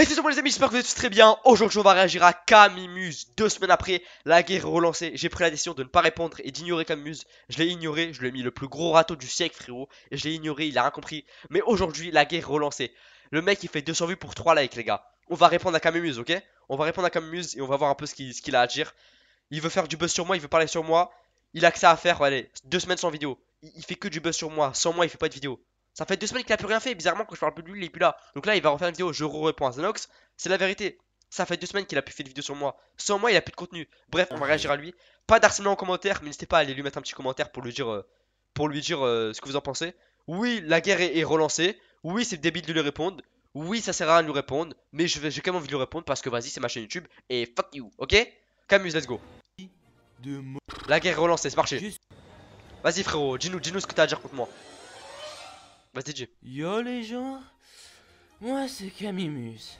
Hey, c'est moi les amis, j'espère que vous êtes tous très bien. Aujourd'hui, on va réagir à Camimuse. 2 semaines après, la guerre est relancée. J'ai pris la décision de ne pas répondre et d'ignorer Camimuse. Je l'ai ignoré, je lui ai mis le plus gros râteau du siècle, frérot. Et je l'ai ignoré, il a rien compris. Mais aujourd'hui, la guerre est relancée. Le mec, il fait 200 vues pour 3 likes, les gars. On va répondre à Camimuse, ok? On va répondre à Camimuse et on va voir un peu ce qu'il a à dire. Il veut faire du buzz sur moi, il veut parler sur moi. Il a que ça à faire, allez, 2 semaines sans vidéo. Il fait que du buzz sur moi. Sans moi, il fait pas de vidéo. Ça fait 2 semaines qu'il a plus rien fait. Bizarrement, quand je parle plus de lui, il est plus là. Donc là, il va refaire une vidéo. Je réponds à Zenox. C'est la vérité. Ça fait 2 semaines qu'il a plus fait de vidéo sur moi. Sans moi, il a plus de contenu. Bref, on va réagir à lui. Pas d'harcèlement en commentaire, mais n'hésitez pas à aller lui mettre un petit commentaire pour lui dire ce que vous en pensez. Oui, la guerre est relancée. Oui, c'est débile de lui répondre. Oui, ça sert à rien de lui répondre. Mais j'ai quand même envie de lui répondre parce que vas-y, c'est ma chaîne YouTube. Et fuck you, ok? Camuse, let's go. La guerre est relancée, c'est parti. Vas-y, frérot, dis-nous ce que t'as à dire contre moi. Vas-y, dis. Yo les gens, moi c'est Camimuse.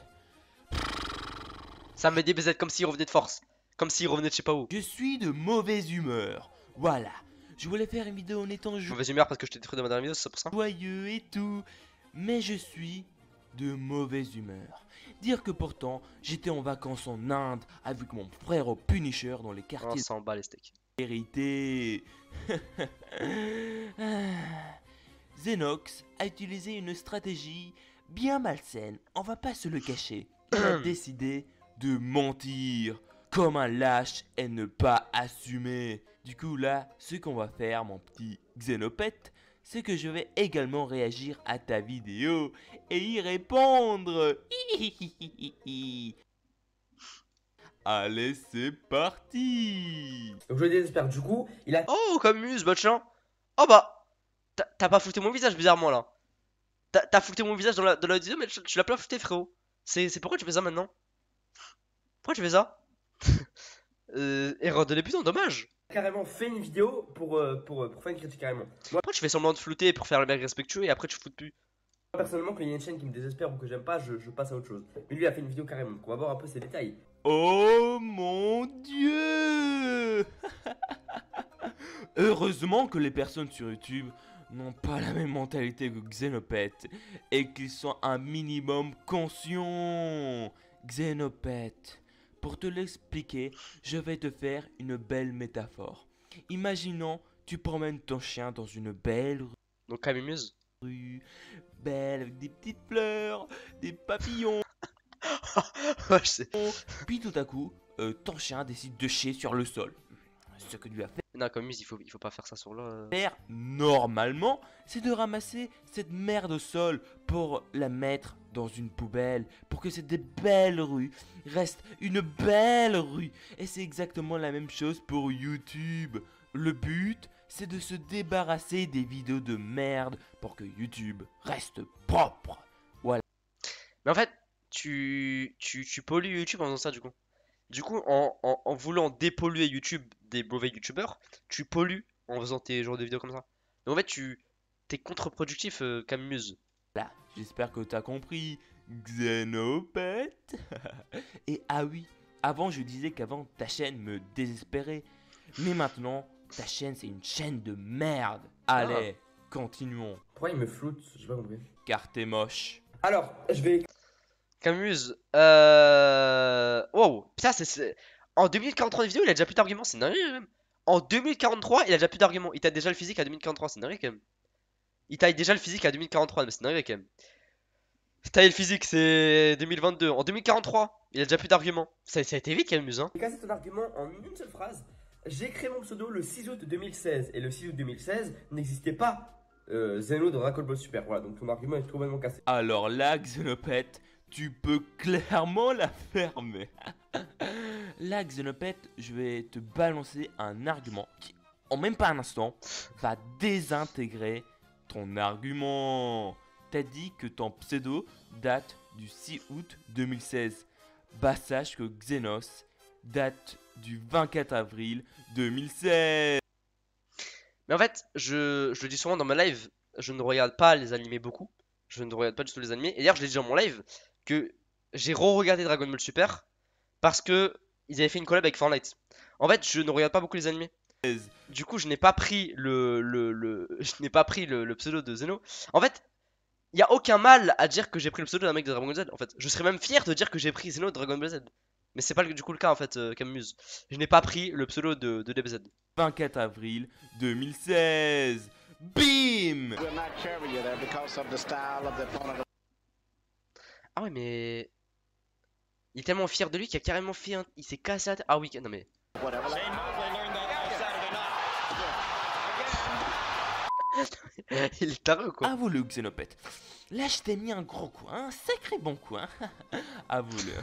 Ça me met des BZ comme s'il revenait de force. Comme s'il revenait de je sais pas où. Je suis de mauvaise humeur. Voilà. Je voulais faire une vidéo en étant Mauvaise humeur parce que je t'ai détruit dans ma dernière vidéo, c'est ça pour ça? joyeux et tout. Mais je suis de mauvaise humeur. Dire que pourtant, j'étais en vacances en Inde avec mon frère au Punisher dans les On quartiers s'en bat les steaks. de vérité. Zenox a utilisé une stratégie bien malsaine, on va pas se le cacher. Il a décidé de mentir comme un lâche et ne pas assumer. Du coup là, ce qu'on va faire mon petit Xenopet, c'est que je vais également réagir à ta vidéo et y répondre. Allez, c'est parti. Donc je le désespère. Du coup, il a Oh, Camuse, bah tiens. Oh bah. T'as pas flouté mon visage bizarrement là. T'as flouté mon visage dans la vidéo, mais tu l'as pas flouté, frérot. C'est pourquoi tu fais ça maintenant? Pourquoi tu fais ça? Erreur de débutant, dommage. carrément fait une vidéo pour faire une critique carrément. Moi, Pourquoi tu fais semblant de flouter pour faire le mec respectueux et après tu floutes plus? personnellement, quand il y a une chaîne qui me désespère ou que j'aime pas, je passe à autre chose. Mais lui a fait une vidéo carrément. Donc on va voir un peu ses détails. Oh mon Dieu. Heureusement que les personnes sur YouTube n'ont pas la même mentalité que Xenopet et qu'ils sont un minimum conscients. Xenopet, pour te l'expliquer, je vais te faire une belle métaphore. Imaginons, tu promènes ton chien dans une belle Donc Camuse. rue, belle avec des petites fleurs, des papillons. Ouais, je sais. Puis tout à coup, ton chien décide de chier sur le sol. Ce que lui a fait Non, Camuse, il faut pas faire ça sur là. faire normalement, c'est de ramasser cette merde au sol pour la mettre dans une poubelle, pour que cette belle rue reste une belle rue. Et c'est exactement la même chose pour YouTube. Le but, c'est de se débarrasser des vidéos de merde pour que YouTube reste propre. Voilà. Mais en fait, tu pollues YouTube en faisant ça du coup. Du coup, en voulant dépolluer YouTube des mauvais YouTubeurs, tu pollues en faisant tes genres de vidéos comme ça. Donc en fait, t'es contre-productif, Camuse. Là, j'espère que t'as compris, Xenopet. Et ah oui, avant je disais qu'avant ta chaîne me désespérait. Mais maintenant, ta chaîne c'est une chaîne de merde. Allez, continuons, Pourquoi il me floute? J'ai pas compris. car t'es moche. Alors, je vais. Camuse, wow, putain, En 2043 de vidéo, il a déjà plus d'arguments, c'est dingue quand même. En 2043, il a déjà plus d'arguments. Il taille déjà le physique à 2043, c'est dingue quand même. Il taille déjà le physique à 2043, mais c'est dingue quand même. Tailler le physique, c'est 2022. En 2043, il a déjà plus d'arguments. Ça a été vite, Camuse, hein. J'ai cassé ton argument en une seule phrase. J'ai créé mon pseudo le 6 août 2016 et le 6 août 2016 n'existait pas Zeno dans Dragon Ball Super. Voilà, donc ton argument est complètement cassé. Alors là, Xenopet, tu peux clairement la fermer. Là, Xenopet, je vais te balancer un argument qui, en même pas un instant, va désintégrer ton argument. T'as dit que ton pseudo date du 6 août 2016. Bah sache que Xenos date du 24 avril 2016. Mais en fait, je le dis souvent dans ma live, je ne regarde pas les animés beaucoup. Je ne regarde pas du tout les animés. Et d'ailleurs, je l'ai dit dans mon live que j'ai re-regardé Dragon Ball Super parce que ils avaient fait une collab avec Fortnite. En fait, je ne regarde pas beaucoup les animés. Du coup, je n'ai pas pris je n'ai pas pris le pseudo de Zeno. En fait, il y a aucun mal à dire que j'ai pris le pseudo d'un mec de Dragon Ball Z en fait. Je serais même fier de dire que j'ai pris Zeno de Dragon Ball Z. Mais c'est pas du coup le cas en fait, Camuse. Je n'ai pas pris le pseudo de DBZ. 24 avril 2016. Bim! Ah ouais, mais. Il est tellement fier de lui qu'il a carrément fait un. Il s'est cassé la tête. Ah oui, non mais. Il est taré quoi. Avoue-le, Xenopète. Là, je t'ai mis un gros coup, un sacré bon coup, hein. Avoue-le.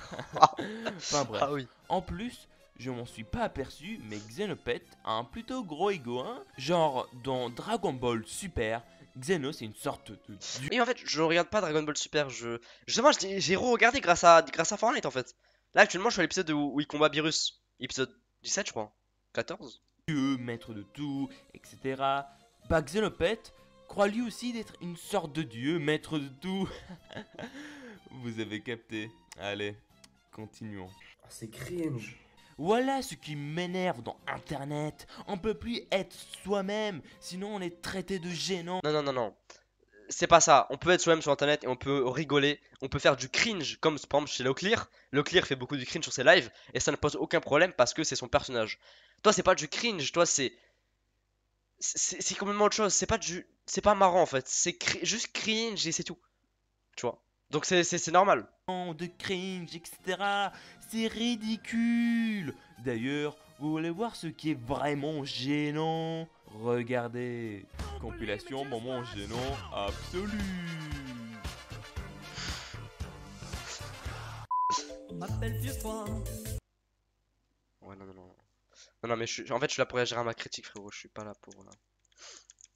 Enfin bref. Ah oui. En plus, je m'en suis pas aperçu, mais Xenopète a un plutôt gros ego, hein. Genre, dans Dragon Ball Super, Xeno, c'est une sorte de dieu. Et en fait, je regarde pas Dragon Ball Super. Justement, j'ai re-regardé grâce à Fortnite en fait. Là, actuellement, je suis à l'épisode où il combat Beerus. Épisode 17, je crois. 14. Maître de tout, etc. Bah, Xenopète croit lui aussi d'être une sorte de dieu, maître de tout. Vous avez capté. Allez, continuons. Ah, c'est cringe. Voilà ce qui m'énerve dans Internet. On peut plus être soi-même, sinon on est traité de gênant. Non, non, non, non. C'est pas ça. On peut être soi-même sur internet et on peut rigoler. On peut faire du cringe, comme par exemple chez Leclerc. Leclerc fait beaucoup de cringe sur ses lives et ça ne pose aucun problème parce que c'est son personnage. Toi, c'est pas du cringe. Toi, c'est complètement autre chose. C'est pas marrant en fait. Juste cringe et c'est tout. Tu vois. Donc c'est normal. De cringe, etc. C'est ridicule. D'ailleurs, vous voulez voir ce qui est vraiment gênant? Regardez. Compilation moment gênant absolu. On m'appelle vieux froid. Ouais, non, non, non. Non, non, mais en fait, je suis là pour réagir à ma critique, frérot. Je suis pas là pour.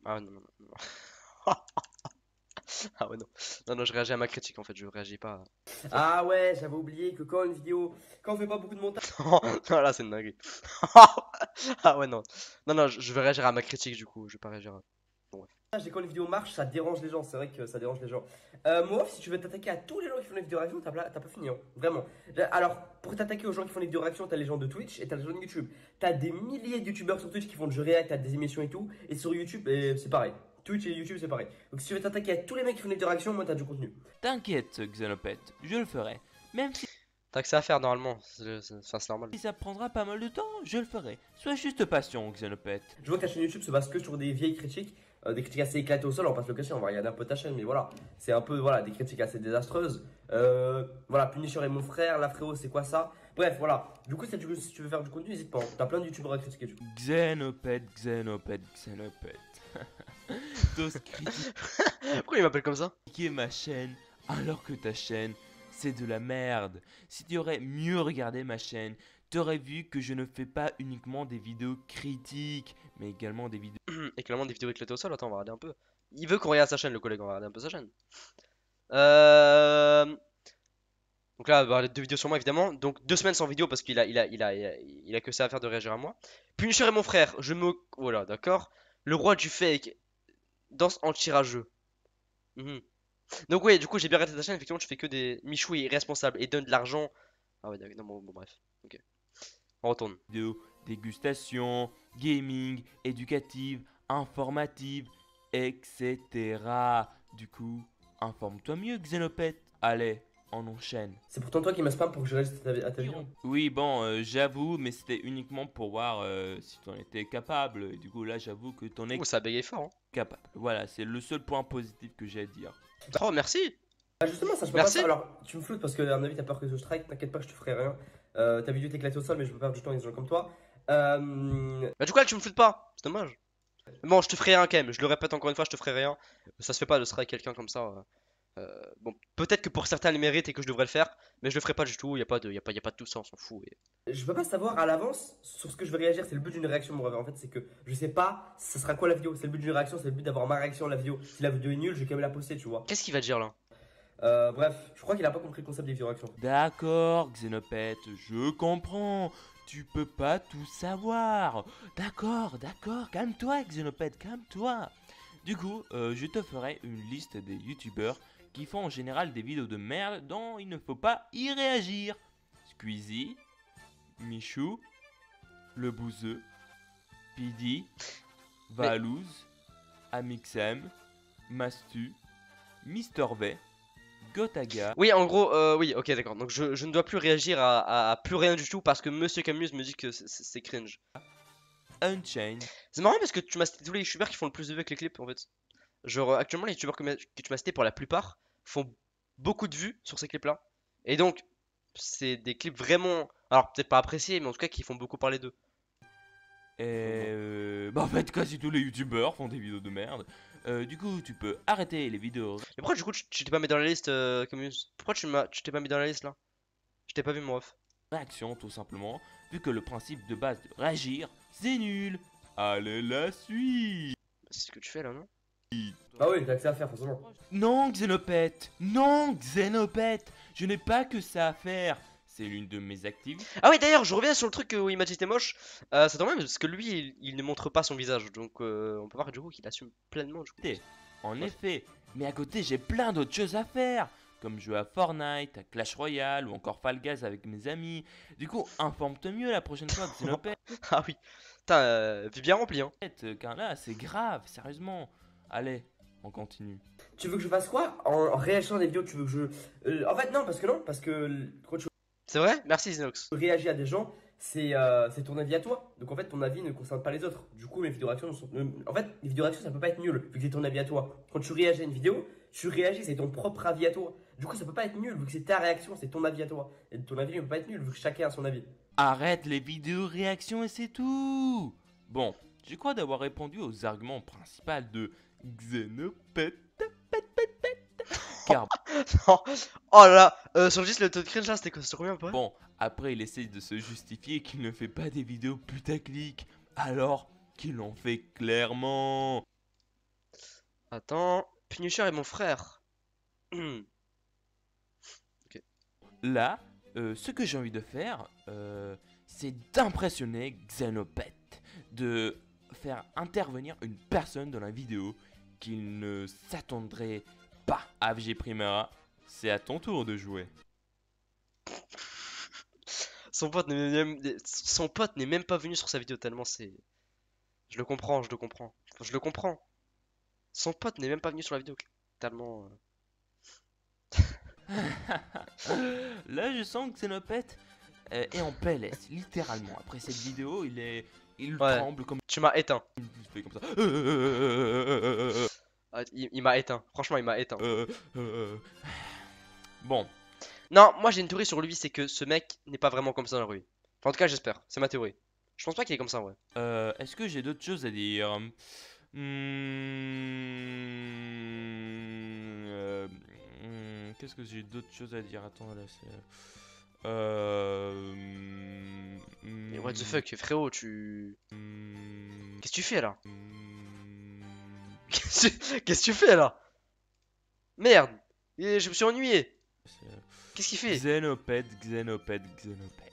Ah, non, non, non. Non. Ah, ouais, non. Non, non, je réagis à ma critique en fait. Je réagis pas. Ah ouais, j'avais oublié que quand une vidéo, quand on fait pas beaucoup de montage, Non, non, là, c'est une dinguerie. Ah, ouais, non. Non, non, je vais réagir à ma critique du coup. Je vais pas réagir à. et quand une vidéo marche, ça dérange les gens. C'est vrai que ça dérange les gens. Moi, si tu veux t'attaquer à tous les gens qui font des vidéos réactions, t'as pas fini, hein. Vraiment. Alors, pour t'attaquer aux gens qui font des vidéos réactions, t'as les gens de Twitch et t'as les gens de YouTube. T'as des milliers de youtubeurs sur Twitch qui font du jeu react, t'as des émissions et tout. Et sur YouTube, c'est pareil. Twitch et YouTube, c'est pareil. Donc, si tu veux t'attaquer à tous les mecs qui font des vidéos réactions, moi, t'as du contenu. T'inquiète, Xenopète, je le ferai. Même si T'as que ça à faire normalement. Enfin, c'est normal. ça prendra pas mal de temps, je le ferai. Sois juste patient, Xenopète. Je vois que ta chaîne YouTube se base que sur des vieilles critiques, des critiques assez éclatées au sol, on va pas se le cacher, on va regarder un peu ta chaîne, mais voilà, c'est un peu voilà, des critiques assez désastreuses. Voilà, Punisher et mon frère, la frérot, c'est quoi ça? Bref, voilà. Du coup, si tu veux faire du contenu, n'hésite pas, hein. T'as plein de youtubeurs à critiquer. Xenopète, Xenopète, Xenopète. T'oses Pourquoi il m'appelle comme ça? critiquer ma chaîne alors que ta chaîne, c'est de la merde. Si tu aurais mieux regardé ma chaîne, t'aurais vu que je ne fais pas uniquement des vidéos critiques, mais également des vidéos... Et clairement des vidéos éclatées au sol. Attends, on va regarder un peu. Il veut qu'on regarde sa chaîne, le collègue. On va regarder un peu sa chaîne. Donc là, bah, les 2 vidéos sur moi évidemment. Donc 2 semaines sans vidéo parce qu'il a que ça à faire de réagir à moi. Punisher et mon frère, je me. Voilà, d'accord. Le roi du fake danse anti-rageux. Mhm. Donc oui, du coup j'ai bien arrêté ta chaîne. Effectivement, tu fais que des Michou est irresponsable et donne de l'argent. Ah ouais, d'accord. Non, bon, bref. Ok. On retourne. vidéos dégustation, gaming, éducative, informative, etc. Du coup, informe-toi mieux, Xenopète. Allez, on enchaîne. C'est pourtant toi qui m'as spam pour que je reste à ta vidéo. Oui, bon, j'avoue, mais c'était uniquement pour voir si t'en étais capable. Et du coup, là, j'avoue que t'en es Oh, ça bégaye fort. Hein. capable. Voilà, c'est le seul point positif que j'ai à dire. Oh, merci. Ah, justement, ça je peux Merci. pas. Alors, tu me floutes parce que, à mon avis, t'as peur que je strike. T'inquiète pas, je te ferai rien. Ta vidéo t'éclate au sol, mais je peux perdre du temps avec des gens comme toi. Bah, du coup, là, tu me floutes pas. C'est dommage. Bon, je te ferai rien quand même. Je le répète encore une fois, je te ferai rien. Ça se fait pas de strike quelqu'un comme ça. Bon, peut-être que pour certains le méritent et que je devrais le faire, mais je le ferai pas du tout. Y a pas de tout ça, on s'en fout. Je peux pas savoir à l'avance sur ce que je vais réagir. C'est le but d'une réaction, mon rêve. En fait, c'est que je sais pas ce sera quoi la vidéo. C'est le but d'une réaction, c'est le but d'avoir ma réaction à la vidéo. Si la vidéo est nulle, je vais quand même la poster, tu vois. Qu'est-ce qu'il va dire là? Bref, je crois qu'il a pas compris le concept des vidéos réactions. D'accord, Xenopète, je comprends. Tu peux pas tout savoir. D'accord, d'accord, calme-toi, Xenopète, calme-toi. Du coup, je te ferai une liste des youtubeurs qui font en général des vidéos de merde dont il ne faut pas y réagir. Squeezie, Michou, Le Bouzeux, Pidi, Valouz, Amixem, Mastu, Mister V, Gotaga, Oui, en gros, oui, ok, d'accord. Donc je ne dois plus réagir à plus rien du tout parce que Monsieur Camuse me dit que c'est cringe. Unchained, C'est marrant parce que tu m'as cité tous les youtubeurs qui font le plus de vues avec les clips en fait. Genre, actuellement, les youtubeurs que tu m'as cité pour la plupart font beaucoup de vues sur ces clips là. Et donc, c'est des clips vraiment. Alors, peut-être pas appréciés, mais en tout cas qui font beaucoup parler d'eux. et bah en fait quasi tous les youtubeurs font des vidéos de merde. Du coup tu peux arrêter les vidéos Mais pourquoi du coup tu t'es pas mis dans la liste, Camuse? Pourquoi tu t'es pas mis dans la liste là? Je t'ai pas vu, mon ref. réaction tout simplement, vu que le principe de base de réagir, c'est nul. Allez la suite. C'est ce que tu fais là, non? Ah oui, t'as que ça à faire, forcément. Non Xenopète, non Xenopète, je n'ai pas que ça à faire. C'est l'une de mes activités. Ah oui, d'ailleurs, je reviens sur le truc où il m'a dit t'es moche. Ça tombe bien parce que lui, il ne montre pas son visage. Donc, on peut voir du coup qu'il assume pleinement. Du coup. En Ouais. effet, mais à côté j'ai plein d'autres choses à faire, comme jouer à Fortnite, à Clash Royale ou encore Fall Guys avec mes amis. Du coup, informe-toi mieux la prochaine fois, Xenopète, Ah oui, putain, vie bien remplie, hein. car là c'est grave, sérieusement. Allez, on continue. Tu veux que je fasse quoi en réagissant à des vidéos, tu veux que je. En fait, non, parce que quand tu C'est vrai? Merci, Xenox. réagis à des gens, c'est ton avis à toi. Donc en fait, ton avis ne concerne pas les autres. Du coup, mes vidéos réactions sont. En fait, les vidéos réactions, ça peut pas être nul, vu que c'est ton avis à toi. Quand tu réagis à une vidéo, tu réagis, c'est ton propre avis à toi. Du coup, ça peut pas être nul, vu que c'est ta réaction, c'est ton avis à toi. Et ton avis ne peut pas être nul, vu que chacun a son avis. Arrête les vidéos réactions et c'est tout. Bon, je crois d'avoir répondu aux arguments principaux de Xenopète. Car Oh là là, sur juste le taux de cringe là, c'était combien à peu près? bon, après il essaye de se justifier qu'il ne fait pas des vidéos putaclic, alors qu'il en fait clairement. Attends, Punisher est mon frère. Là, ce que j'ai envie de faire, c'est d'impressionner Xenopète, de faire intervenir une personne dans la vidéo qu'il ne s'attendrait pas à FG Primera. C'est à ton tour de jouer. Son pote n'est même pas venu sur sa vidéo tellement c'est. Je le comprends, je le comprends. Enfin, je le comprends. Son pote n'est même pas venu sur la vidéo tellement. Là, je sens que Xenopète est en PLS, littéralement. Après cette vidéo, il Ouais. tremble comme Tu m'as éteint. il fait comme ça. Ah, il m'a éteint. Franchement, il m'a éteint. Bon, Non, moi j'ai une théorie sur lui, c'est que ce mec n'est pas vraiment comme ça dans la rue. Enfin, en tout cas, j'espère. C'est ma théorie. Je pense pas qu'il est comme ça, ouais. est-ce que j'ai d'autres choses à dire? Qu'est-ce que j'ai d'autres choses à dire? Attends, là, c'est. Mais what the fuck, frérot, tu. Qu'est-ce que tu fais là? Qu'est-ce que tu fais là? Merde! Je me suis ennuyé. Qu'est-ce qu'il fait? Xenopète, Xenopète, Xenopète.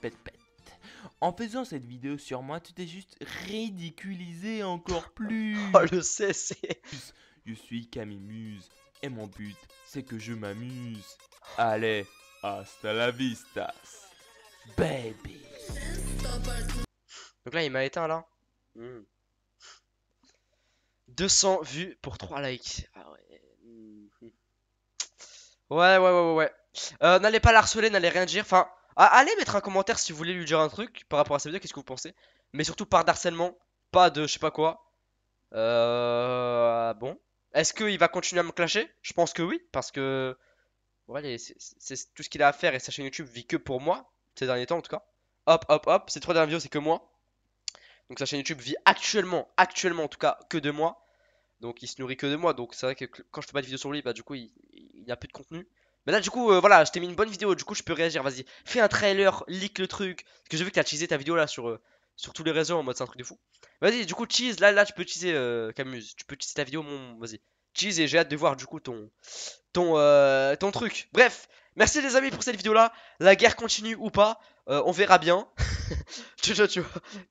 Pète, pète. En faisant cette vidéo sur moi, tu t'es juste ridiculisé encore plus. Oh, le CC. Je suis Camille Muse et mon but, c'est que je m'amuse. Allez, hasta la vista, baby. Donc là, il m'a éteint là. 200 vues pour 3 likes. Ah ouais. Ouais. N'allez pas l'harceler, n'allez rien dire. Enfin, allez mettre un commentaire si vous voulez lui dire un truc par rapport à sa vidéo, qu'est-ce que vous pensez. Mais surtout pas d'harcèlement, pas de je sais pas quoi. Bon. Est-ce qu'il va continuer à me clasher? Je pense que oui, parce que ouais, c'est tout ce qu'il a à faire et sa chaîne YouTube vit que pour moi, ces derniers temps en tout cas. Hop, ces 3 dernières vidéos c'est que moi. Donc sa chaîne YouTube vit actuellement en tout cas que de moi. Donc il se nourrit que de moi. Donc c'est vrai que quand je fais pas de vidéo sur lui, bah du coup il n'y a plus de contenu. Mais là du coup voilà, je t'ai mis une bonne vidéo, du coup je peux réagir, vas-y. Fais un trailer, leak le truc. Parce que j'ai vu que t'as teasé ta vidéo là sur tous les réseaux en mode c'est un truc de fou. Vas-y, du coup tease, là tu peux teaser Camuse. Tu peux teaser ta vidéo, vas-y. Tease et j'ai hâte de voir du coup ton truc. Bref, merci les amis pour cette vidéo là. La guerre continue ou pas, on verra bien. Tu vois.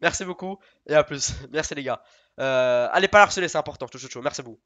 Merci beaucoup et à plus. Merci les gars. Allez pas harceler, c'est important. Merci beaucoup.